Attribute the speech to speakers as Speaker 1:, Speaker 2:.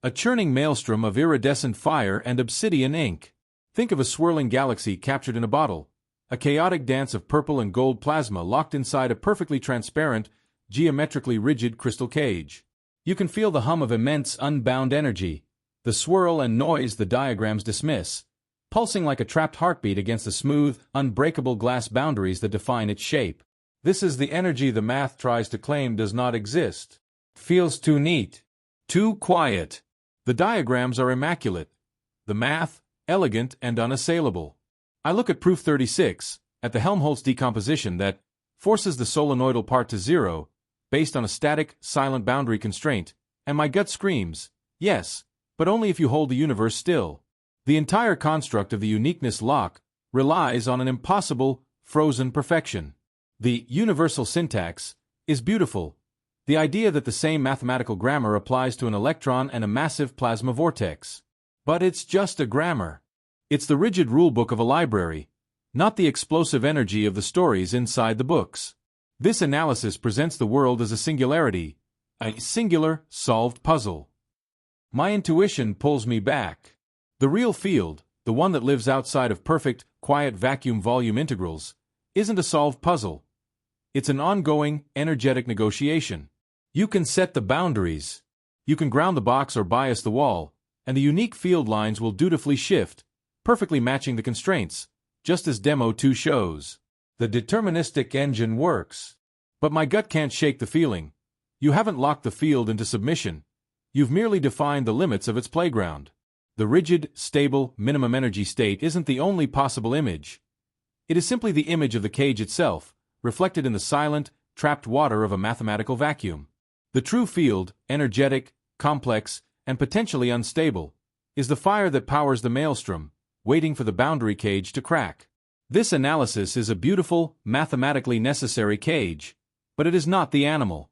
Speaker 1: A churning maelstrom of iridescent fire and obsidian ink. Think of a swirling galaxy captured in a bottle, a chaotic dance of purple and gold plasma locked inside a perfectly transparent, geometrically rigid crystal cage. You can feel the hum of immense, unbound energy, the swirl and noise the diagrams dismiss, pulsing like a trapped heartbeat against the smooth, unbreakable glass boundaries that define its shape. This is the energy the math tries to claim does not exist. Feels too neat. Too quiet. The diagrams are immaculate. The math, elegant and unassailable. I look at proof 36, at the Helmholtz decomposition that forces the solenoidal part to zero, based on a static, silent boundary constraint, and my gut screams, yes, but only if you hold the universe still. The entire construct of the uniqueness lock relies on an impossible, frozen perfection. The universal syntax is beautiful. The idea that the same mathematical grammar applies to an electron and a massive plasma vortex. But it's just a grammar. It's the rigid rulebook of a library, not the explosive energy of the stories inside the books. This analysis presents the world as a singularity, a singular, solved puzzle. My intuition pulls me back. The real field, the one that lives outside of perfect, quiet vacuum volume integrals, isn't a solved puzzle. It's an ongoing, energetic negotiation. You can set the boundaries. You can ground the box or bias the wall, and the unique field lines will dutifully shift, perfectly matching the constraints, just as Demo 2 shows. The deterministic engine works. But my gut can't shake the feeling. You haven't locked the field into submission. You've merely defined the limits of its playground. The rigid, stable, minimum energy state isn't the only possible image. It is simply the image of the cage itself, reflected in the silent, trapped water of a mathematical vacuum. The true field, energetic, complex, and potentially unstable, is the fire that powers the maelstrom, waiting for the boundary cage to crack. This analysis is a beautiful, mathematically necessary cage, but it is not the animal.